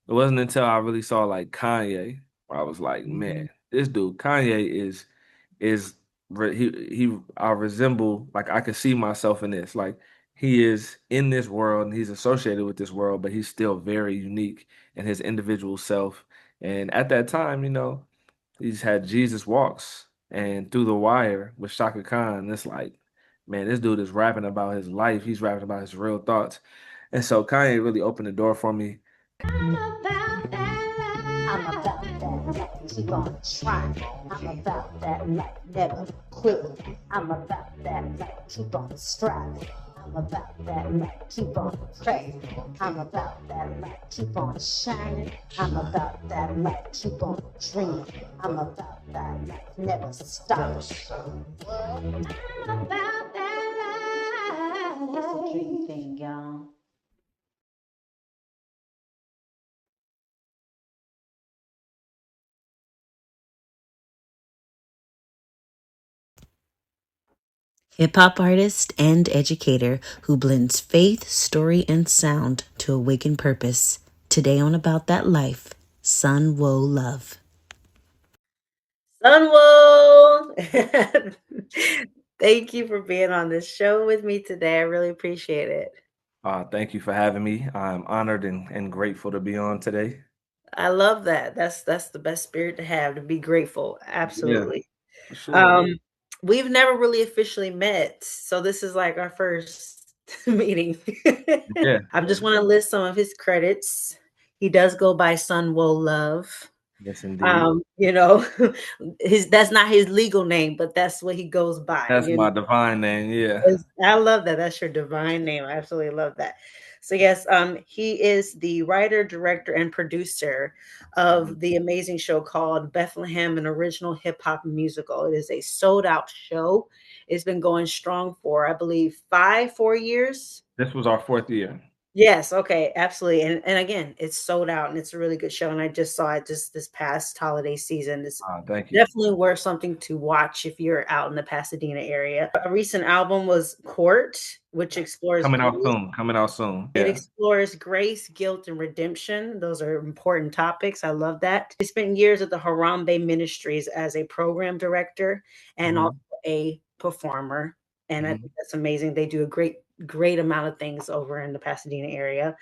it wasn't until I really saw like Kanye where I was like, man, Mhm. this dude Kanye is he I resemble, like I could see myself in this. Like he is in this world and he's associated with this world, but he's still very unique in his individual self. And at that time, he's had Jesus Walks and Through the Wire with Shaka Khan. It's like, man, this dude is rapping about his life. He's rapping about his real thoughts. And so Kanye really opened the door for me. I'm about that life. I'm about that life. Keep on trying. I'm about that life. Never quit. I'm about that life. Keep on striving. I'm about that life. Keep on praying. I'm about that life. Keep on shining. I'm about that life. Keep on dreaming. I'm about that life. Never stop. I'm about that life. It's a dream thing, y'all. Hip hop artist and educator who blends faith, story, and sound to awaken purpose. Today on About That Life, SuNWhoa Love. SuNWhoa! Thank you for being on this show with me today. I really appreciate it. Thank you for having me. I'm honored and grateful to be on today. I love that. That's the best spirit to have, to be grateful. Yeah, Absolutely. for sure. Um, we've never really officially met, so this is like our first meeting. Yeah, I just want to list some of his credits. He does go by SuNWhoa Love. yes, indeed. You know, his that's not his legal name, but that's what he goes by. That's my divine name. Yeah. I love that. That's your divine name. I absolutely love that. So yes, he is the writer, director, and producer Mhm. of the amazing show called Bethlehem, an original hip hop musical. It is a sold out show. It's been going strong for, I believe, 4 years. This was our fourth year. Yes, okay, absolutely, and again, it's sold out, and it's a really good show, and I just saw it just this past holiday season. It's Thank you. definitely worth something to watch if you're out in the Pasadena area. A recent album was Court, which explores Coming out grace. soon. Coming out soon. It Yeah. explores grace, guilt, and redemption. Those are important topics. I love that. He spent years at the Harambe Ministries as a program director and also Hmm. a performer. And I Hmm. think that's amazing. They do a great amount of things over in the Pasadena area.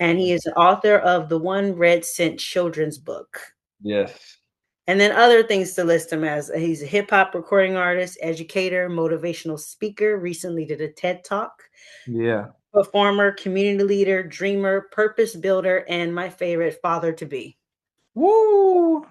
And he is the author of the One Red Cent children's book. Yes. And then other things to list him as. He's a hip hop recording artist, educator, motivational speaker, recently did a TED Talk, Yeah. performer, community leader, dreamer, purpose builder, and my favorite, father to be. Woo!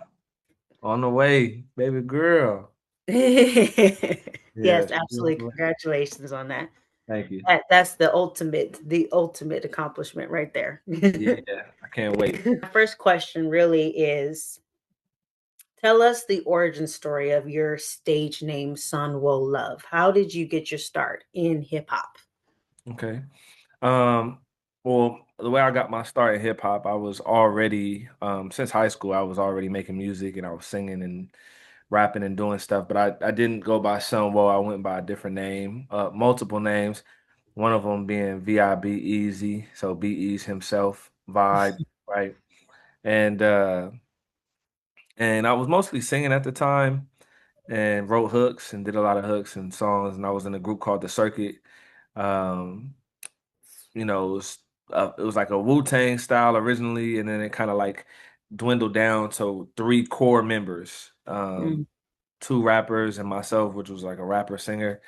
On the way, baby girl. Yes, Yes. absolutely. Congratulations on that. Thank you. That's the ultimate accomplishment right there. Yeah. I can't wait. First question really is, tell us the origin story of your stage name, SuNWhoa Love. How did you get your start in hip hop? Okay. Um, well, the way I got my start in hip hop, I was already since high school, I was already making music and I was singing and rapping and doing stuff, but I didn't go by SuNWhoa. I went by a different name, multiple names. One of them being VIB Easy, so Be Ease himself, Vibe, right? And uh and I was mostly singing at the time and wrote hooks and did a lot of hooks and songs, and I was in a group called The Circuit. Um it was like a Wu-Tang style originally, and then it kind of like dwindled down to three core members, Mm. two rappers and myself, which was like a rapper singer.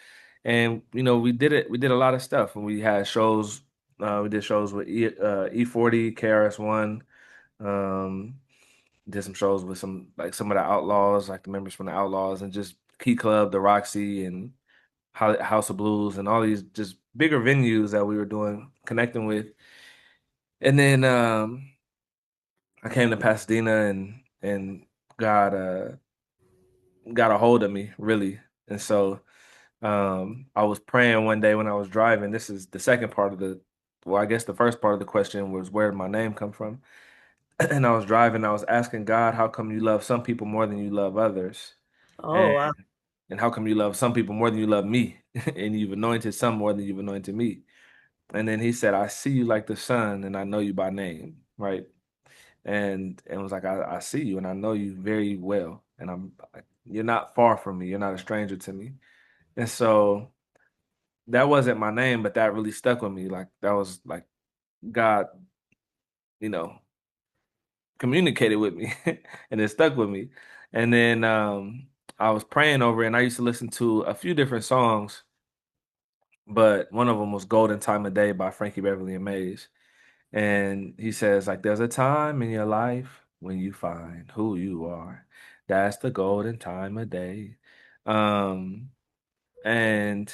And we did a lot of stuff, and we had shows. We did shows with E40, KRS-One. Um, did some shows with some of the Outlaws, like the members from the Outlaws, and just Key Club, the Roxy, and House of Blues, and all these just bigger venues that we were doing, connecting with. And then I came to Pasadena, and God got a hold of me really. And so I was praying one day when I was driving. This is the second part of well, I guess the first part of the question was where did my name come from? And I was driving, I was asking God, how come you love some people more than you love others? Oh, And wow. and how come you love some people more than you love me? And you've anointed some more than you've anointed me. And then he said, I see you like the sun and I know you by name, right? and was like, I see you and I know you very well, and you're not far from me. You're not a stranger to me. And so that wasn't my name, but that really stuck with me. Like that was like God, you know, communicated with me and it stuck with me. And then I was praying over it and I used to listen to a few different songs, but one of them was Golden Time of Day by Frankie Beverly and Maze. And he says, like, there's a time in your life when you find who you are. That's the golden time of day. Um, and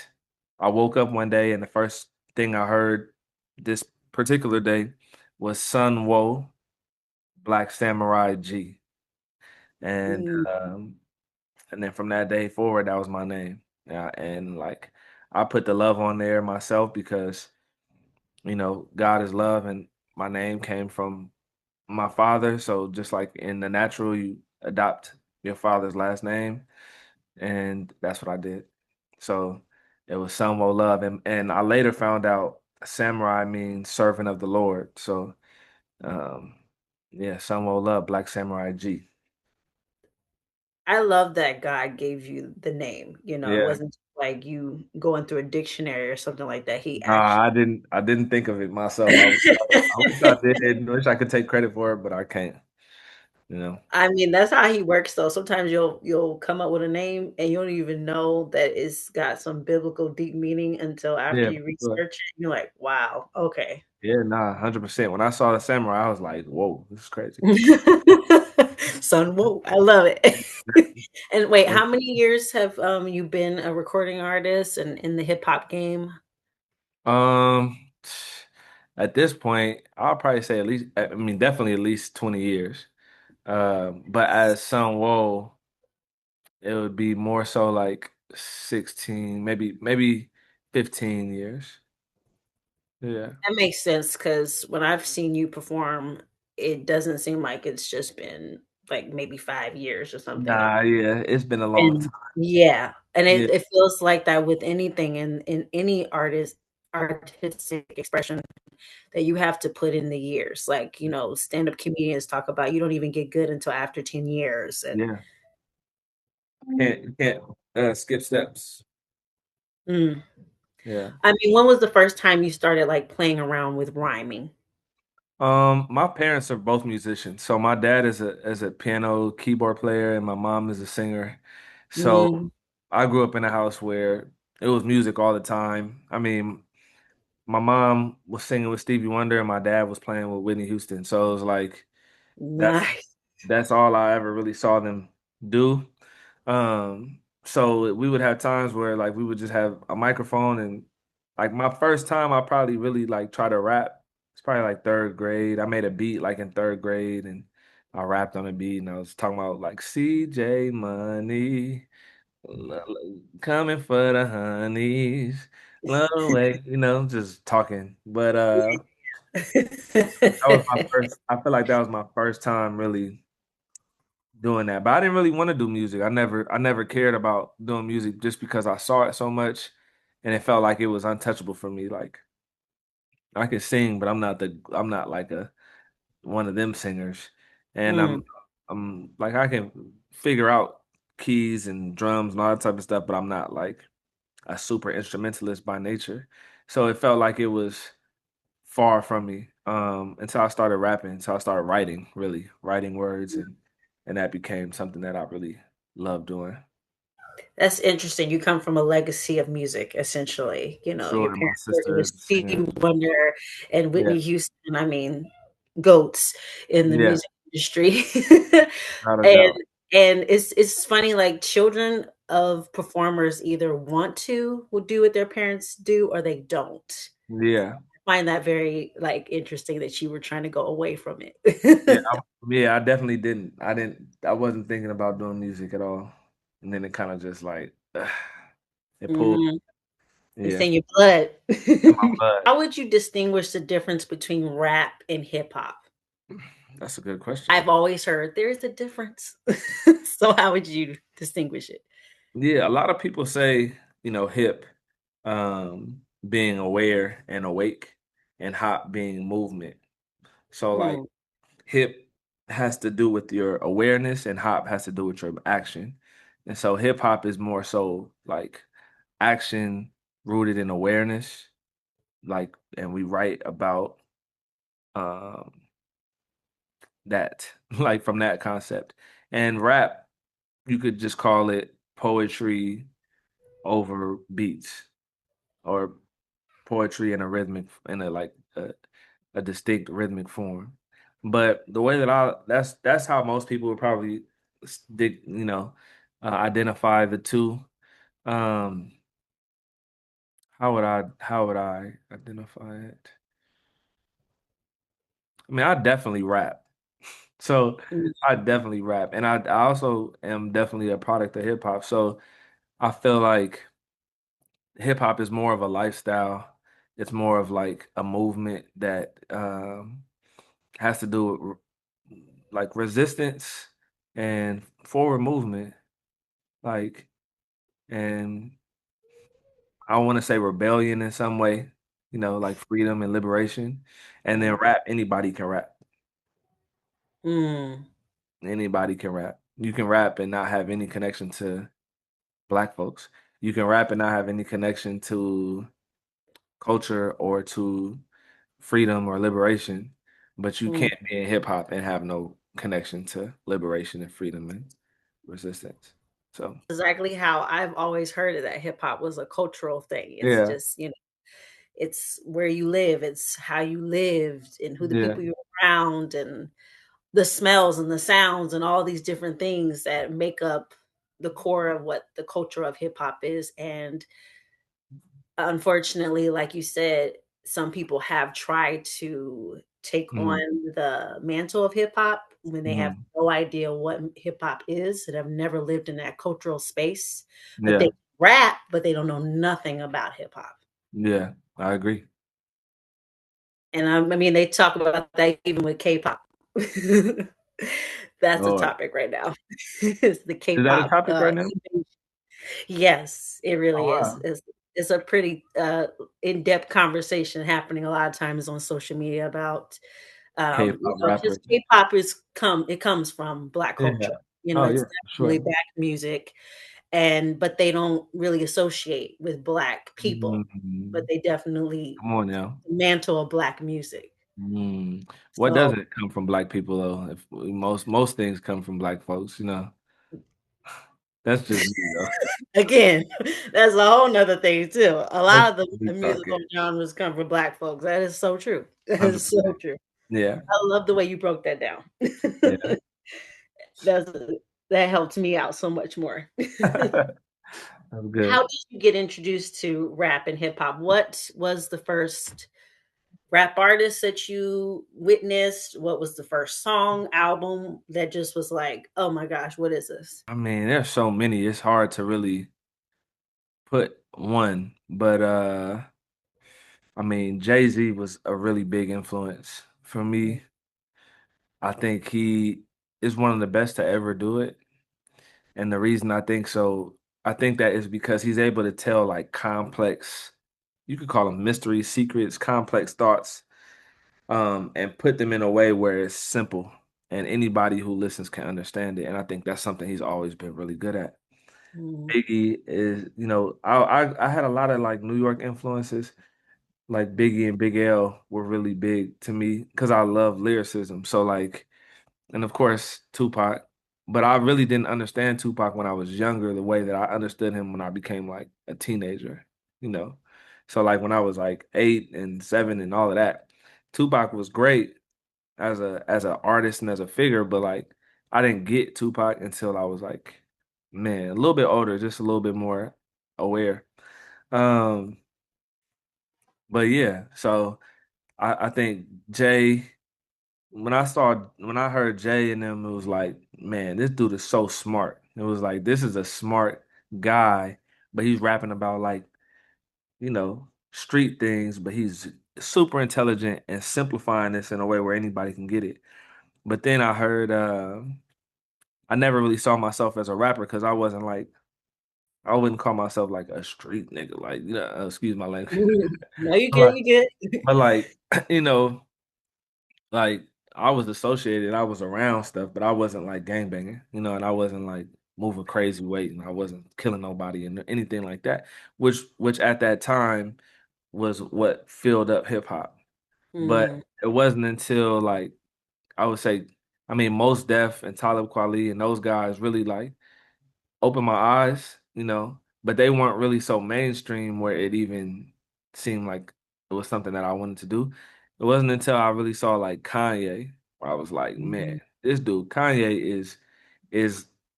I woke up one day and the first thing I heard this particular day was SuNWhoa, Black Samurai G. And Mm. um, and then from that day forward, that was my name. Yeah, and like I put the love on there myself because God is love, and my name came from my father. So just like in the natural, you adopt your father's last name, and that's what I did. So it was SuNWhoa Love, and I later found out samurai means servant of the Lord. So um, yeah, SuNWhoa Love, Black Samurai G. I love that God gave you the name. It Yeah. wasn't like you going through a dictionary or something like that. He Nah, actually. I didn't think of it myself. I wish I did. I wish I could take credit for it, but I can't. You know. I mean, that's how he works though. Sometimes you'll come up with a name and you don't even know that it's got some biblical deep meaning until after Yeah, you for sure. research it. You're like, wow, okay. Yeah, nah, 100%. When I saw the samurai, I was like, "Whoa, this is crazy." Son, whoa, I love it. And wait, Yeah. how many years have you been a recording artist and in the hip hop game? Um, at this point, I'll probably say at least, I mean, definitely at least 20 years. But as SuNWhoa, it would be more so like 16, maybe 15 years. Yeah. That makes sense because when I've seen you perform, it doesn't seem like it's just been like maybe 5 years or something. Nah, yeah, it's been a long And time. yeah, and Yeah, it feels like that with anything in any artistic expression that you have to put in the years. Like, stand-up comedians talk about you don't even get good until after 10 years. And yeah. You can't skip steps. mm. Yeah. I mean, when was the first time you started like playing around with rhyming? My parents are both musicians. So my dad is a piano keyboard player and my mom is a singer. So Mm, I grew up in a house where it was music all the time. I mean, my mom was singing with Stevie Wonder and my dad was playing with Whitney Houston. So it was like that's nice. that's all I ever really saw them do. So we would have times where like we would just have a microphone and like my first time I probably really like try to rap. It's probably like third grade. I made a beat like in third grade and I rapped on a beat and I was talking about like CJ Money coming for the honeys. Love the way, just talking. But that was my first I feel like that was my first time really doing that. But I didn't really want to do music. I never cared about doing music just because I saw it so much and it felt like it was untouchable for me. Like I can sing, but I'm not like a one of them singers. And Mm. I'm like I can figure out keys and drums and all that type of stuff, but I'm not like a super instrumentalist by nature. So it felt like it was far from me until I started rapping, until I started writing, really writing words, and that became something that I really love doing. That's interesting. You come from a legacy of music, essentially. Your Sure, my parents were it sister was is a singer. Stevie Wonder and Yeah, Whitney Houston. I mean, goats in the yeah, music industry. without a and doubt. and it's funny, like children of performers either want to will do what their parents do or they don't. Yeah, I find that very like interesting that you were trying to go away from yeah, it. yeah. I definitely didn't. I wasn't thinking about doing music at all, and then it kind of just like it pulled. Mhm. It's Yeah, in your blood. in my blood. How would you distinguish the difference between rap and hip hop? That's a good question. I've always heard there's a difference. So how would you distinguish it? Yeah, a lot of people say hip being aware and awake, and hop being movement. So like Mm, hip. has to do with your awareness and hop has to do with your action. And so hip hop is more so like action rooted in awareness, like, and we write about um that, like from that concept. And rap, you could just call it poetry over beats or poetry in a rhythmic in a like a distinct rhythmic form. But the way that I that's how most people would probably stick, identify the two. Um, how would I identify it? I mean, I definitely rap. So Mm. I definitely rap, and I also am definitely a product of hip hop. So I feel like hip hop is more of a lifestyle. It's more of like a movement that has to do with like resistance and forward movement, like, and I want to say rebellion in some way, like freedom and liberation. And then rap, anybody can rap. Mm. Anybody can rap. You can rap and not have any connection to black folks. You can rap and not have any connection to culture or to freedom or liberation, but you Mm. can't be in hip hop and have no connection to liberation and freedom and resistance. So, Exactly how I've always heard it, that hip hop was a cultural thing. It's yeah, just, it's where you live, it's how you lived and who the yeah, people you're around and the smells and the sounds and all these different things that make up the core of what the culture of hip hop is. And unfortunately, like you said, some people have tried to take on mm, the mantle of hip hop when they have mm, no idea what hip hop is, that have never lived in that cultural space, but they yeah, rap, but they don't know nothing about hip hop. yeah, I agree. And I mean, they talk about that even with K-pop. That's a Lord, topic right now. It's the is that a K-pop topic right now? yes, it Oh really is. wow, It's a pretty in-depth conversation happening a lot of times on social media about K-pop because rappers. K-pop it comes from Black Yeah. culture. Oh It's yeah, for definitely sure. Black music, and but they don't really associate with Black people, but Mhm. they definitely Come on now. mantle of Black music. Mm. What So doesn't come from black people though? If most things come from black folks. That's just me though. again, that's a whole nother thing too. A That's lot of me the musical talking. genres come from Black folks. That is so true. That is so 100%. true. Yeah. I love the way you broke that down. Yeah. That's that helped me out so much more. That's How good. did you get introduced to rap and hip hop? What was the first rap artist that you witnessed? What was the first song, album that just was like, "Oh my gosh, what is this?" I mean, there's so many. It's hard to really put one, but I mean, Jay-Z was a really big influence for Mm, me. I think he is one of the best to ever do it. And the reason I think so, I think that is because he's able to tell like complex, you could call them mystery, secrets, complex thoughts, and put them in a way where it's simple and anybody who listens can understand it. And I think that's something he's always been really good at. mm, Biggie is, I had a lot of like New York influences. Like Biggie and Big L were really big to me because I love lyricism. So like, and of course Tupac, but I really didn't understand Tupac when I was younger the way that I understood him when I became like a teenager, you know. So like when I was like 8 and 7 and all of that, Tupac was great as an artist and as a figure, but like I didn't get Tupac until I was like, man, a little bit older, just a little bit more aware. Um, but yeah, so I think Jay, when I heard Jay and them, it was like, man, this dude is so smart. It was like this is a smart guy, but he's rapping about like, street things, but he's super intelligent and simplifying this in a way where anybody can get it. But then I heard I never really saw myself as a rapper because I wasn't like I wouldn't call myself like a street nigga, like, excuse my language. mm. No, you But good, you good. but like, you know, like I was associated, I was around stuff, but I wasn't like gangbanging, and I wasn't like moving crazy weight, and I wasn't killing nobody and anything like that, which at that time was what filled up hip hop. But Mm, it wasn't until like I would say, I mean, Mos Def and Talib Kweli and those guys really like opened my eyes, but they weren't really so mainstream where it even seemed like it was something that I wanted to do. It wasn't until I really saw like Kanye where I was like, man, this dude Kanye is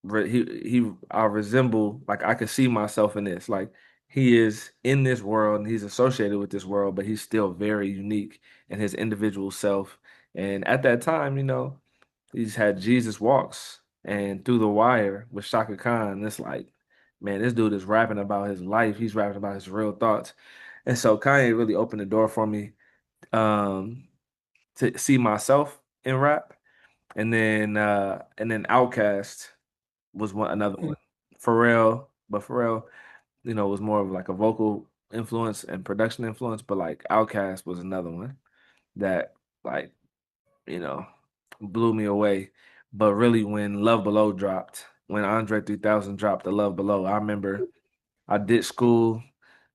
he I resemble, like I could see myself in this. Like he is in this world and he's associated with this world, but he's still very unique in his individual self. And at that time, he's had Jesus Walks and Through the Wire with Shaka Khan. It's like, man, this dude is rapping about his life. He's rapping about his real thoughts. And so Kanye really opened the door for me um, to see myself in rap. And then Outkast was another mm. one. Pharrell, was more of like a vocal influence and production influence, but like Outkast was another one that like you know, blew me away. But really, when Love Below dropped, when Andre 3000 dropped the Love Below, I remember I did school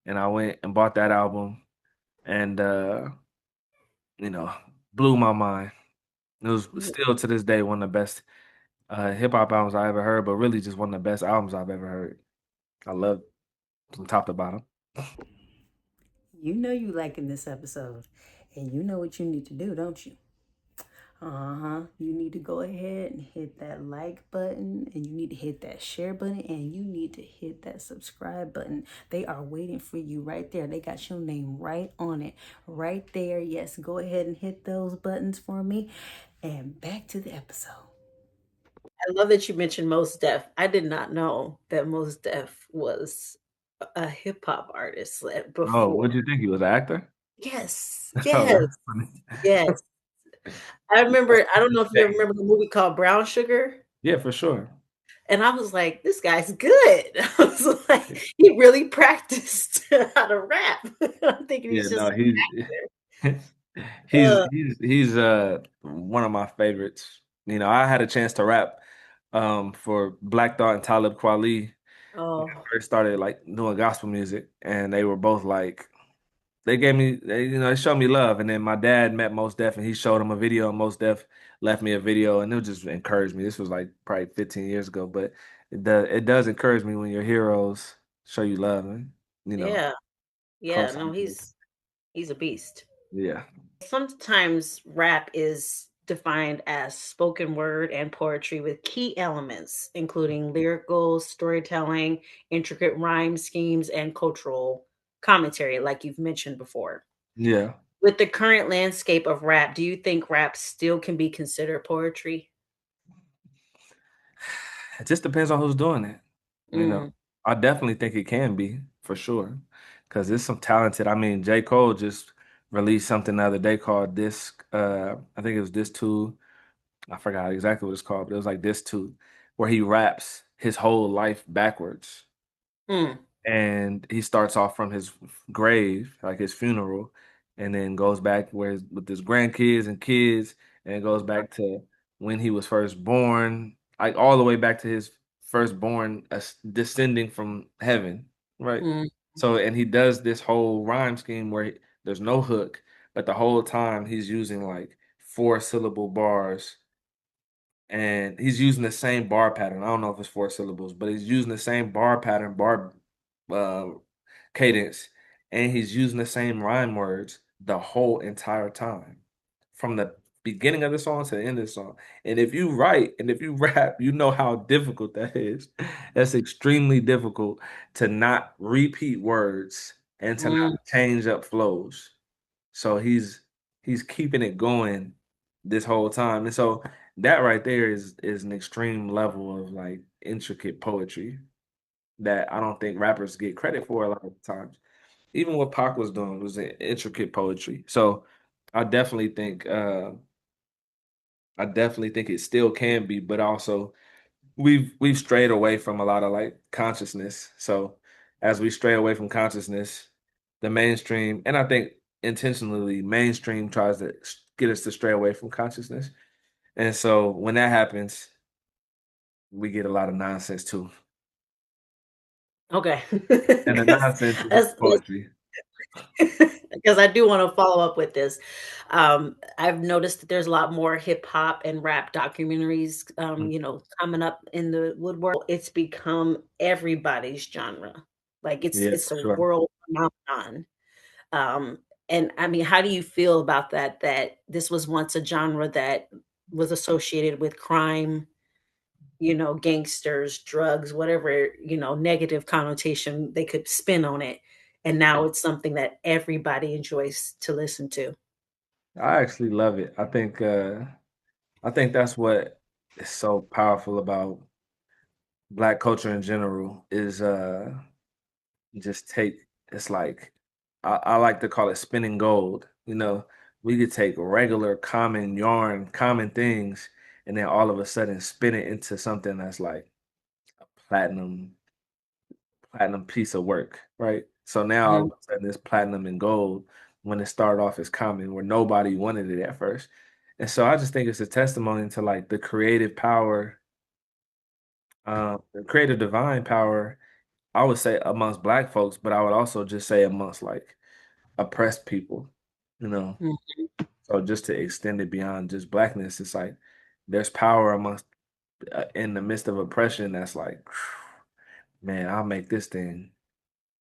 and I went and bought that album and, you know, blew my mind. It was still to this day one of the best hip hop albums I ever heard, but really just one of the best albums I've ever heard. I love from top to bottom. You know you liking this episode, and you know what you need to do, don't you? Uh-huh. You need to go ahead and hit that like button, and you need to hit that share button, and you need to hit that subscribe button. They are waiting for you right there. They got your name right on it. Right there. Yes, go ahead and hit those buttons for me. And back to the episode. I love that you mentioned Mos Def. I did not know that Mos Def was a hip hop artist Oh, before. what do you think? He was an actor? Yes, Oh, yes, that's funny. yes. I remember, I don't know if you ever remember the movie called Brown Sugar. Yeah, for sure. And I was like, this guy's good. I was like, he really practiced how to rap. I'm thinking Yeah, he's just no, an he's actor. he's Uh, one of my favorites. I had a chance to rap for Black Thought and Talib Kweli when I oh, first started like doing gospel music, and they were both like they showed me love. And then my dad met Mos Def and he showed him a video, and Mos Def left me a video, and it just encouraged me. This was like probably 15 years ago, but it does encourage me when your heroes show you love and yeah, yeah. No, co-sign. he's a beast. Yeah. Sometimes rap is defined as spoken word and poetry with key elements, including lyrical storytelling, intricate rhyme schemes, and cultural commentary, like you've mentioned before. Yeah. With the current landscape of rap, do you think rap still can be considered poetry? It just depends on who's doing it. You know, Mm, I definitely think it can be for sure, because there's some talented. I mean, J. Cole just released something the other day called Disc. I think it was Disc Two. I forgot exactly what it's called, but it was like Disc Two, where he raps his whole life backwards, mm, and he starts off from his grave, like his funeral, and then goes back with his grandkids and kids, and it goes back to when he was first born, like all the way back to his firstborn descending from heaven, right? mm, So, and he does this whole rhyme scheme where there's no hook, but the whole time he's using like four syllable bars, and he's using the same bar pattern. I don't know if it's four syllables, but he's using the same bar pattern, uh, cadence, and he's using the same rhyme words the whole entire time, from the beginning of the song to the end of the song. And if you write and if you rap, you know how difficult that is. That's extremely difficult to not repeat words and to mm. not change up flows. So he's keeping it going this whole time. And so that right there is an extreme level of like intricate poetry that I don't think rappers get credit for a lot of times. Even what Pac was doing was an intricate poetry. So I definitely think uh I definitely think it still can be, but also we've strayed away from a lot of like consciousness. So as we stray away from consciousness, the mainstream, and I think intentionally mainstream tries to get us to stray away from consciousness. And so when that happens, we get a lot of nonsense too. Okay. And the Because nonsense is that's poetry. because I do want to follow up with this. I've noticed that there's a lot more hip hop and rap documentaries, Mm. coming up in the woodwork. It's become everybody's genre. Like Yeah, it's for a sure. world phenomenon. Um, and I mean, how do you feel about that? That this was once a genre that was associated with crime, gangsters, drugs, whatever, negative connotation they could spin on it. And now it's something that everybody enjoys to listen to. I actually love it. I think that's what is so powerful about Black culture in general is just take it's like I like to call it spinning gold. You know, we could take regular common yarn, common things, and then all of a sudden spin it into something that's like a platinum piece of work, right? So now all Mm, of a sudden it's platinum and gold when it started off as common where nobody wanted it at first. And so I just think it's a testimony to like the creative power, the creative divine power, I would say amongst black folks, but I would also just say amongst like oppressed people, you know. mm, So just to extend it beyond just blackness, it's like there's power amongst in the midst of oppression that's like, man, I'll make this thing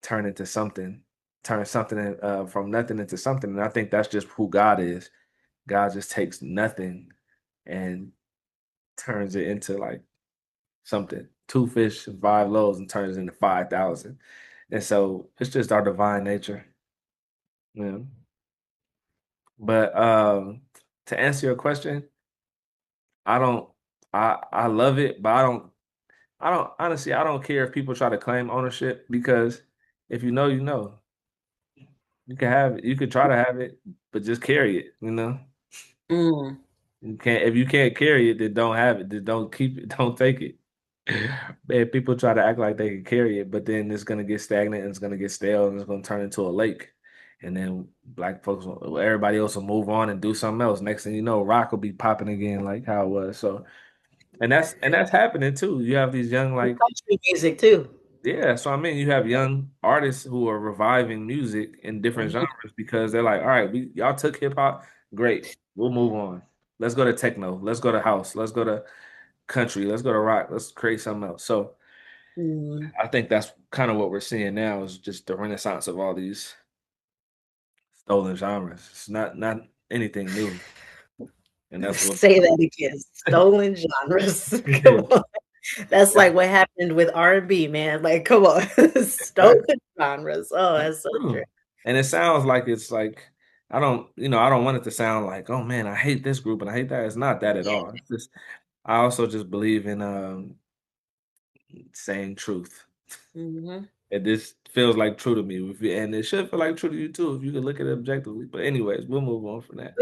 turn into something, turn something from nothing into something. And I think that's just who God is. God just takes nothing and turns it into like something. Two fish and five loaves and turns it into 5,000. And so it's just our divine nature. Yeah. But to answer your question, I don't I love it, but I don't honestly I don't care if people try to claim ownership because if you know, you know. You can have it. You could try to have it, but just carry it, you know? mm. You can't if you can't carry it, then don't have it. Then don't keep it, don't take it. Man, people try to act like they can carry it, but then it's gonna get stagnant and it's gonna get stale and it's gonna turn into a lake. And then black folks, everybody else will move on and do something else. Next thing you know, rock will be popping again like how it was. So, and that's happening too. You have these young And like country music too. yeah, so I mean, you have young artists who are reviving music in different Mhm. genres because they're like, all right, we y'all took hip hop, great, we'll move on. Let's go to techno, let's go to house, let's go to country, let's go to rock, let's create something else. So Mm. I think that's kind of what we're seeing now is just the renaissance of all these stolen genres. It's not anything new, and that's what. Say that again. Stolen genres. Come on. That's Yeah, like what happened with R&B, man. Like, come on. right. Stolen genres. Oh, That's that's so true. true. And it sounds like it's like I don't want it to sound like, oh man, I hate this group and I hate that. It's not that at Yeah. all. It's just I also just believe in saying truth. Mhm. And this feels like true to me. And it should feel like true to you too, if you can look at it objectively. But anyways, we'll move on from that.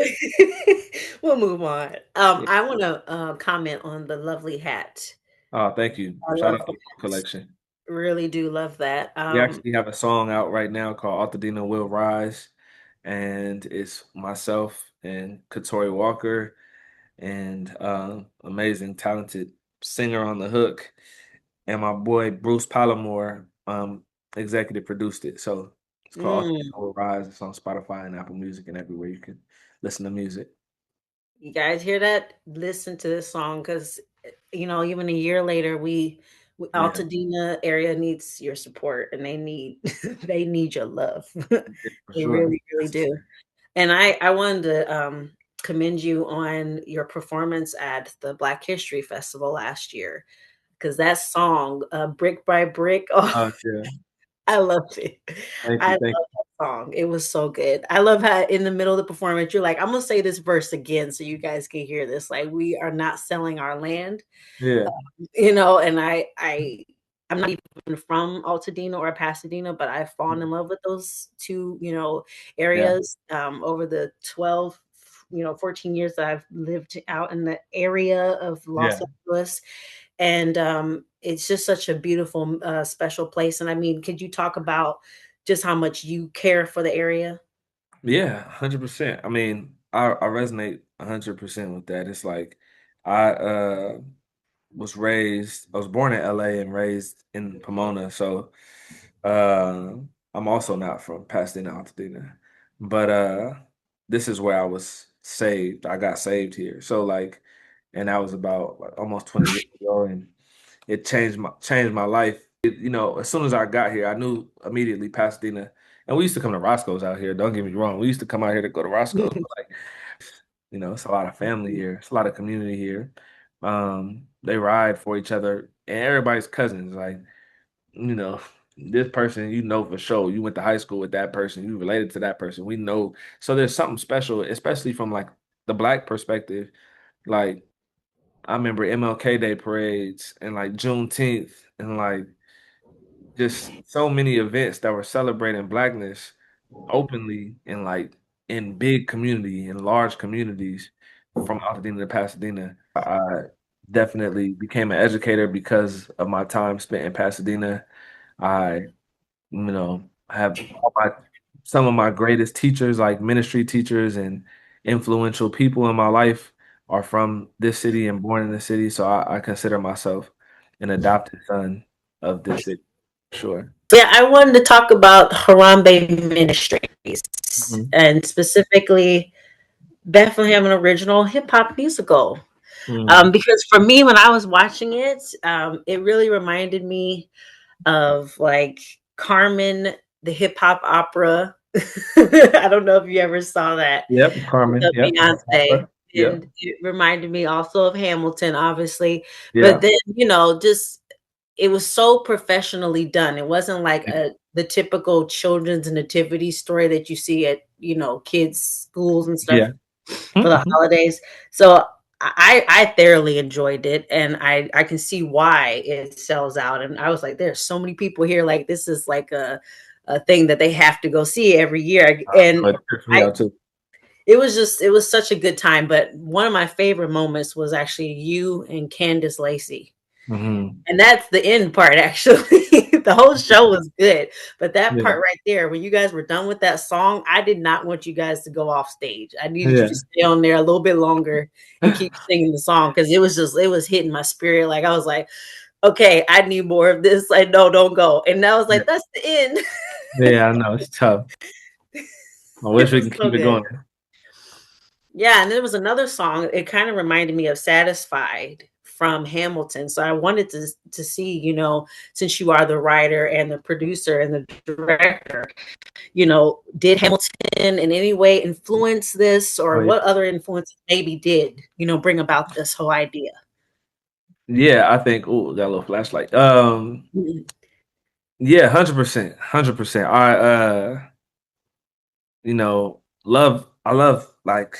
We'll move on. Yeah. I wanna, comment on the lovely hat. Oh, thank you. I Shout love out to the that. collection. Really do love that. We actually have a song out right now called Altadena Will Rise. And it's myself and Katori Walker and amazing, talented singer on the hook. And my boy Bruce Pallamore executive produced it. So it's called Mm, Will Rise. It's on Spotify and Apple Music and everywhere you can listen to music. you guys hear that? Listen to this song because, even a year later, Yeah, Altadena area needs your support and they need they need your love. yeah, for They sure. really, really do. And I wanted to commend you on your performance at the Black History Festival last year because that song, Brick by Brick, oh, Oh yeah. I loved it. Thank I you. love Thank that song. It was so good. I love how in the middle of the performance, you're like, I'm gonna say this verse again so you guys can hear this. Like, we are not selling our land, you. Yeah. and I'm not even from Altadena or Pasadena, but I've fallen in love with those two, Yeah. areas over the 12, 14 years that I've lived out in the area of Los Yeah. Angeles. And it's just such a beautiful, special place. And I mean, could you talk about just how much you care for the area? Yeah. 100%. I mean, I resonate 100% with that. It's like I I was born in LA and raised in Pomona, so uh I'm also not from Pasadena, Altadena. But this is where I was saved. I got saved here. So like and that was about like almost 20 years ago, and it changed my life. As soon as I got here, I knew immediately Pasadena. And we used to come to Roscoe's out here. Don't get me wrong. We used to come out here to go to Roscoe's. But like, it's a lot of family here. It's a lot of community here. They ride for each other, and everybody's cousins. Like, you know, this person, for sure. You went to high school with that person. You related to that person. We know. So there's something special, especially from like the black perspective. Like, I remember MLK Day parades and like Juneteenth and like just so many events that were celebrating blackness openly and like in big community in large communities from Altadena to Pasadena. I definitely became an educator because of my time spent in Pasadena. I, have all my some of my greatest teachers, like ministry teachers and influential people in my life, are from this city and born in the city. So I consider myself an adopted son of this city. Sure. Yeah, I wanted to talk about Harambe Ministries Mhm. and specifically Bethlehem, an original hip hop musical. Mm. Because for me, when I was watching it, it really reminded me of like Carmen, the hip hop opera. I don't know if you ever saw that Yep, with Carmen. Yep. Beyonce. Yep. And it reminded me also of Hamilton, obviously. But Yeah. then, just it was so professionally done. It wasn't like the typical children's nativity story that you see at, kids' schools and stuff Yeah. for the Mhm. holidays. So I thoroughly enjoyed it, and I can see why it sells out. And I was like, there's so many people here. Like this is like a thing that they have to go see every year. And But it trips me I out too. it was such a good time. But one of my favorite moments was actually you and Candace Lacey. Hmm. And that's the end part, actually. The whole show was good. But that Yeah. part right there, when you guys were done with that song, I did not want you guys to go off stage. I needed you to Yeah. stay on there a little bit longer and keep singing the song because it was hitting my spirit. Like I was like, okay, I need more of this. Like, no, don't go. And I was Yeah. like, that's the end. Yeah, I know it's tough. I It wish we was can so keep it good. going. Yeah, and there was another song. It kind of reminded me of "Satisfied" from Hamilton. So I wanted to see, since you are the writer and the producer and the director, did Hamilton in any way influence this, Oh or yeah. what other influences maybe did, bring about this whole idea? Yeah, I think. Oh, got a little flashlight. Mhm. Yeah, 100%, 100%. I love like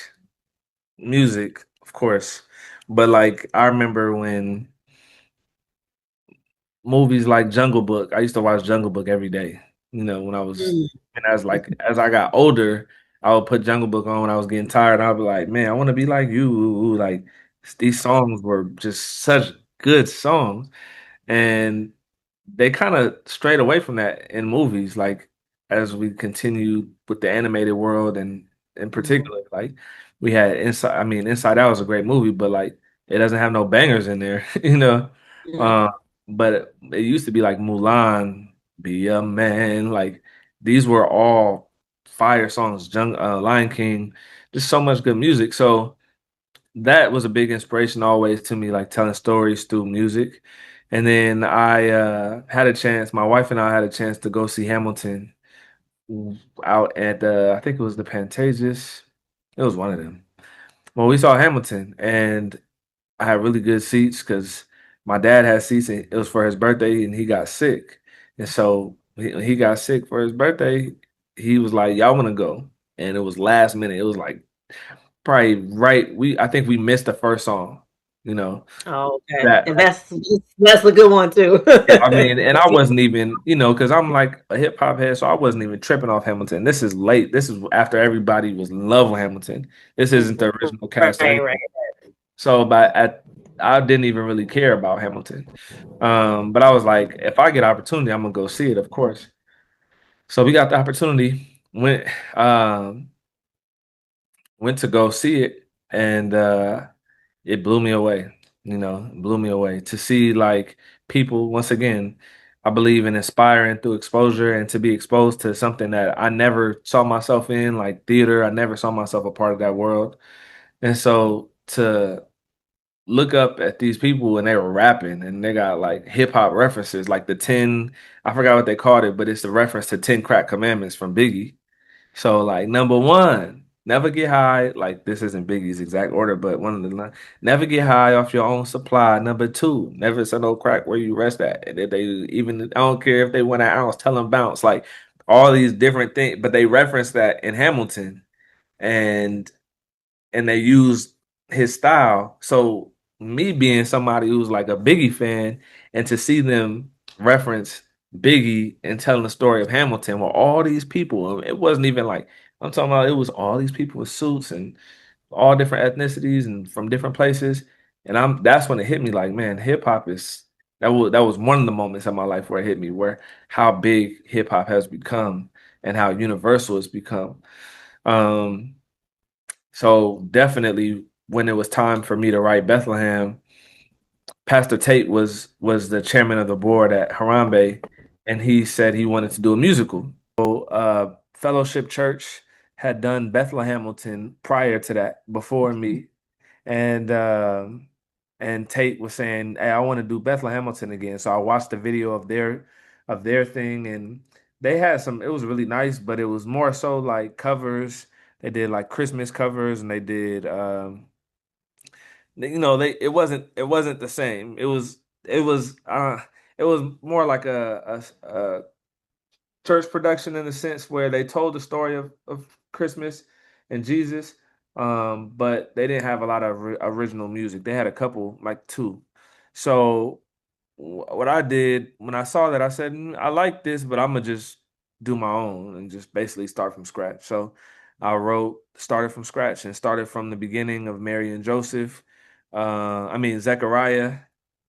music, of course, but like I remember when movies like Jungle Book. I used to watch Jungle Book every day. When I was Mm, and as I got older, I would put Jungle Book on when I was getting tired. I'd be like, man, I want to be like you. Like these songs were just such good songs. And they kind of strayed away from that in movies, like as we continued with the animated world, and in mhm, particular, like we had Inside. I mean, Inside Out was a great movie, but like it doesn't have no bangers in there, you know. mhm, Uh, but it used to be like Mulan, Be a Man, like these were all fire songs. Lion King, just so much good music. So that was a big inspiration always to me, like telling stories through music. And then I had a chance, my wife and I had a chance to go see Hamilton out at I think it was the Pantages. It was one of them. Well, we saw Hamilton, and I had really good seats because my dad had seats, and it was for his birthday, and he got sick. And so he got sick for his birthday. He was like, "Y'all want to go?" And it was last minute. It was like probably right. I think we missed the first song. You know oh, okay, that. and that's a good one too. Yeah, I mean, and I wasn't even, because I'm like a hip hop head, so I wasn't even tripping off Hamilton. This is late. This is after everybody was in love with Hamilton. This isn't the original cast or Right, right. anything. So, I didn't even really care about Hamilton. But I was like, if I get opportunity, I'm gonna go see it, of course. So we got the opportunity. Went, um, went to go see it, and it blew me away. It blew me away to see like people once again. I believe in inspiring through exposure and to be exposed to something that I never saw myself in, like theater. I never saw myself a part of that world. And so to look up at these people and they were rapping and they got like hip hop references, like the 10, I forgot what they called it, but it's the reference to 10 crack commandments from Biggie. So like number one, never get high. Like this isn't Biggie's exact order, but one of the never get high off your own supply. Number two, never sell no crack where you rest at. And if they even I don't care if they want an ounce, tell them bounce. Like all these different things, but they reference that in Hamilton and they use his style. So me being somebody who's like a Biggie fan and to see them reference Biggie and telling the story of Hamilton with all these people, it wasn't even like I'm talking about it was all these people with suits and all different ethnicities and from different places. And that's when it hit me like, man, hip hop is that was one of the moments in my life where it hit me where how big hip hop has become and how universal it's become. Um, so definitely when it was time for me to write Bethlehem, Pastor Tate was the chairman of the board at Harambe, and he said he wanted to do a musical. So Fellowship Church had done Bethlehem Hamilton prior to that, before me, and Tate was saying, "Hey, I want to do Bethlehem Hamilton again." So I watched the video of their thing, and they had some. It was really nice, but it was more so like covers. They did like Christmas covers, and they did they it wasn't the same. It was more like a church production in the sense where they told the story of Christmas and Jesus, but they didn't have a lot of original music. They had a couple, like two. So what I did when I saw that, I said, I like this, but I'm gonna just do my own and just basically start from scratch. So started from scratch and started from the beginning of Mary and Joseph. I mean Zechariah,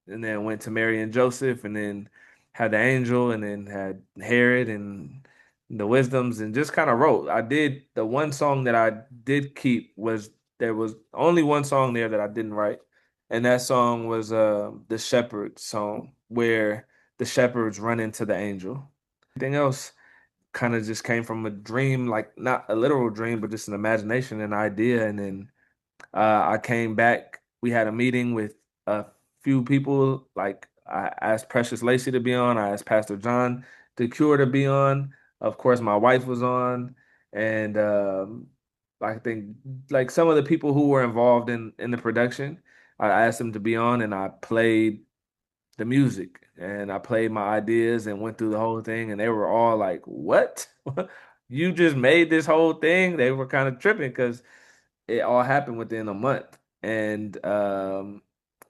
and then went to Mary and Joseph, and then had the angel, and then had Herod and the wisdoms, and just kind of wrote. I did the one song that I did keep was there was only one song there that I didn't write, and that song was the shepherd song where the shepherds run into the angel. Everything else kind of just came from a dream, like not a literal dream, but just an imagination, an idea. And then I came back. We had a meeting with a few people. Like I asked Precious Lacey to be on. I asked Pastor John DeCure to be on. Of course, my wife was on, and I think like some of the people who were involved in the production, I asked them to be on, and I played the music and I played my ideas and went through the whole thing, and they were all like, "What? You just made this whole thing?" They were kind of tripping because it all happened within a month, and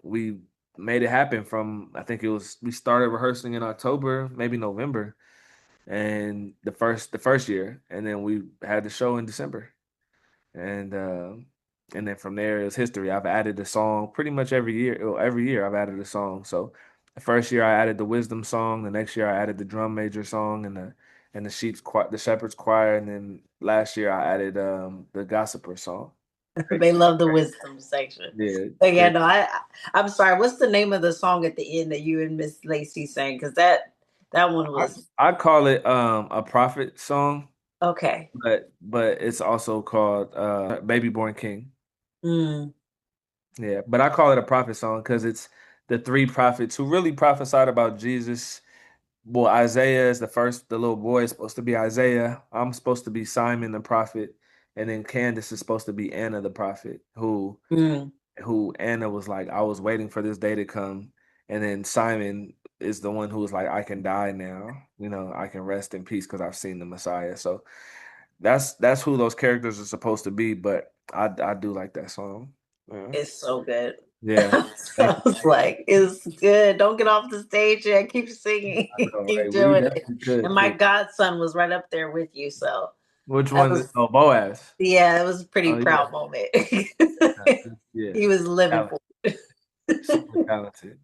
we made it happen from I think it was we started rehearsing in October, maybe November, and the first year, and then we had the show in December, and then from there is history. I've added a song pretty much every year. Every year I've added a song. So the first year I added the wisdom song. The next year I added the drum major song and the shepherd's choir. And then last year I added the gossiper song. They love the wisdom section. Yeah, But yeah, yeah. no, I'm sorry. What's the name of the song at the end that you and Miss Lacey sang? Because that one I, was I call it a prophet song, okay. but it's also called Baby Born King. Mm, Yeah, but I call it a prophet song because it's the three prophets who really prophesied about Jesus. Well, Isaiah is the little boy is supposed to be Isaiah. I'm supposed to be Simon the prophet, and then Candace is supposed to be Anna the prophet, mm. who Anna was like, I was waiting for this day to come, and then Simon is the one who was like, I can die now, I can rest in peace because I've seen the Messiah. So that's who those characters are supposed to be. But I do like that song. Yeah, It's so good. yeah. Thank I you. was like, it's good. Don't get off the stage yet. Keep singing. I know, Keep right? We doing it. definitely And could my too. godson was right up there with you. So Which that one? was, Oh, Boaz. yeah, it was a pretty Oh yeah. proud moment. Yeah, He was living talent, for it. super talented.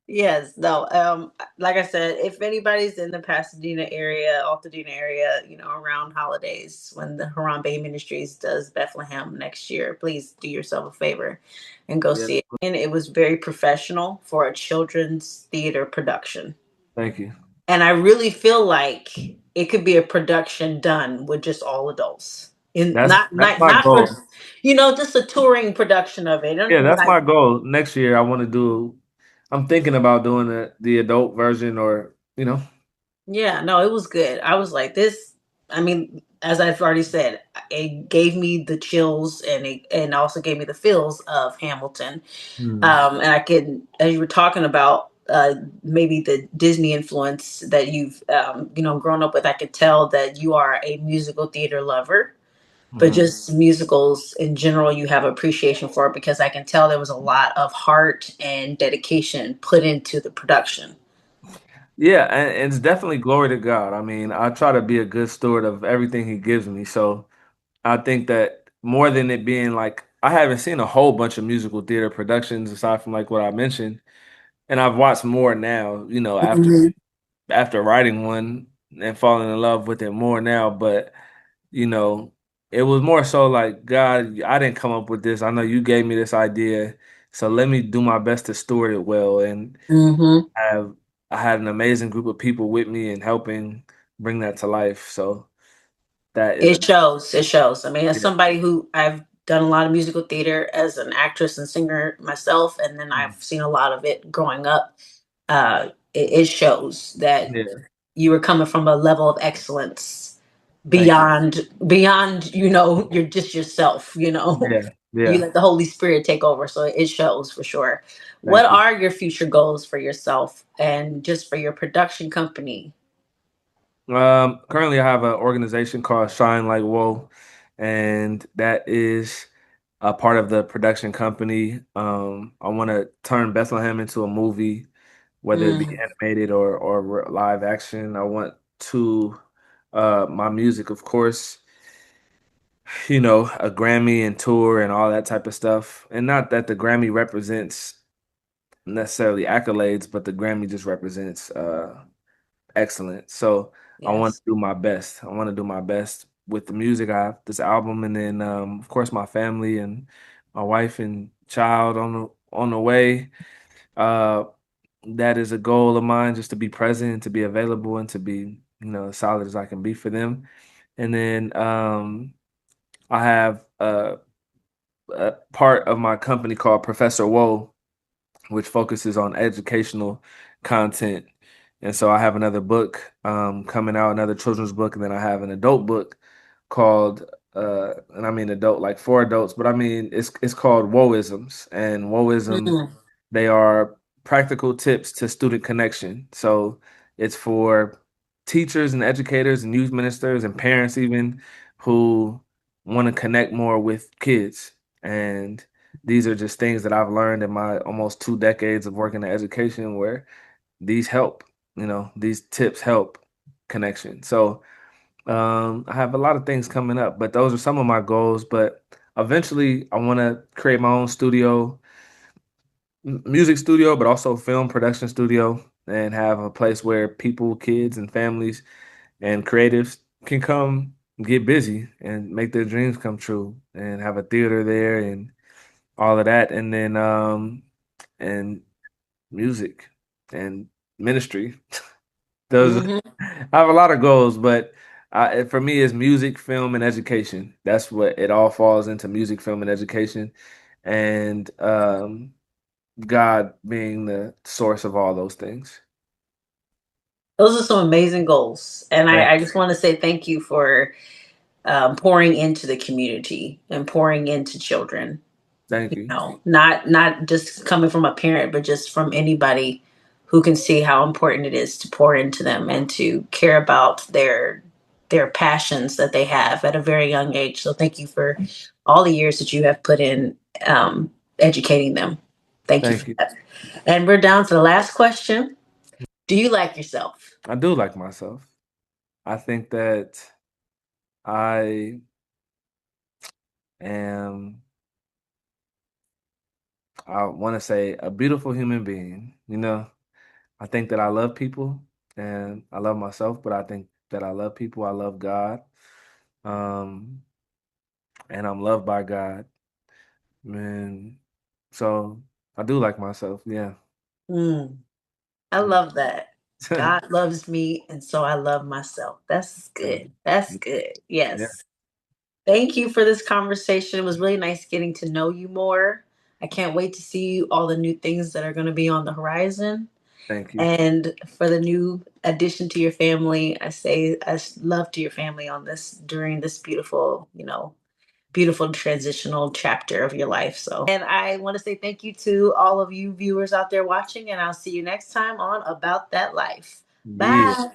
Yes, no. Like I said, if anybody's in the Pasadena area, Altadena area, around holidays when the Harambe Ministries does Bethlehem next year, please do yourself a favor and go Yeah, see it. And it was very professional for a children's theater production. thank you. And I really feel like it could be a production done with just all adults. In not That's not my not for goal. just a touring production of it. Yeah, And that's like my goal. Next year, I want to do. I'm thinking about doing the adult version, or Yeah, no, it was good. I was like, this, I mean, as I've already said, it gave me the chills and also gave me the feels of Hamilton. Hmm. And I could, as you were talking about, maybe the Disney influence that you've, grown up with, I could tell that you are a musical theater lover, but Hmm. just musicals in general, you have appreciation for it because I can tell there was a lot of heart and dedication put into the production. Yeah, and it's definitely glory to God. I mean, I try to be a good steward of everything He gives me. So I think that more than it being like, I haven't seen a whole bunch of musical theater productions aside from like what I mentioned, and I've watched more now. After writing one and falling in love with it more now, but you know, it was more so like, God, I didn't come up with this. I know you gave me this idea, so let me do my best to steward it well. And Mm-hmm. have I had an amazing group of people with me and helping bring that to life. So that is a It shows. It shows. I mean, as yeah. somebody who I've done a lot of musical theater as an actress and singer myself, and then I've seen a lot of it growing up. It shows that Yeah. you were coming from a level of excellence Thank you. beyond. You're just yourself. Yeah. You Yeah. let the Holy Spirit take over, so it shows for sure. What Thank you. are your future goals for yourself and just for your production company? Currently I have an organization called Shine Like Whoa, and that is a part of the production company. I want to turn Bethlehem into a movie, whether it be Mm, animated or live action. I want to my music, of course, a Grammy and tour and all that type of stuff. And not that the Grammy represents necessarily accolades, but the Grammy just represents excellence. So I want to yes. do my best. I want to do my best with the music. I have this album, and then of course my family and my wife and child on the way. Uh, that is a goal of mine, just to be present, to be available, and to be as solid as I can be for them. And then I have a part of my company called Professor Woe, which focuses on educational content. And so I have another book coming out, another children's book, and then I have an adult book called and I mean adult like for adults, but I mean it's called Woeisms. And Woeisms, Mm, they are practical tips to student connection. So it's for teachers and educators and youth ministers and parents even who want to connect more with kids. And these are just things that I've learned in my almost 2 decades of working in education where these help, these tips help connection. So I have a lot of things coming up, but those are some of my goals. But eventually, I want to create my own studio, music studio, but also film production studio, and have a place where people, kids, and families and creatives can come get busy and make their dreams come true, and have a theater there and all of that, and then and music and ministry. Those mhm. I have a lot of goals, but for me, it's music, film, and education. That's what it all falls into: music, film, and education, and God being the source of all those things. Those are some amazing goals. And Thank I you. just want to say thank you for pouring into the community and pouring into children. Thank you. Not just coming from a parent, but just from anybody who can see how important it is to pour into them and to care about their passions that they have at a very young age. So thank you for all the years that you have put in educating them. Thank you for Thank you. that. And we're down to the last question. Do you like yourself? I do like myself. I think that I am I want to say a beautiful human being. You know, I think that I love people and I love myself, but I think that I love people. I love God. Um, and I'm loved by God. And so I do like myself. Yeah. Mm, I love that. God loves me, and so I love myself. That's good. That's good. Yeah. Yes. Thank you for this conversation. It was really nice getting to know you more. I can't wait to see all the new things that are going to be on the horizon. Thank you. And for the new addition to your family, I say love to your family on this during this beautiful, beautiful transitional chapter of your life. So, and I want to say thank you to all of you viewers out there watching, and I'll see you next time on About That Life. Yeah. Bye.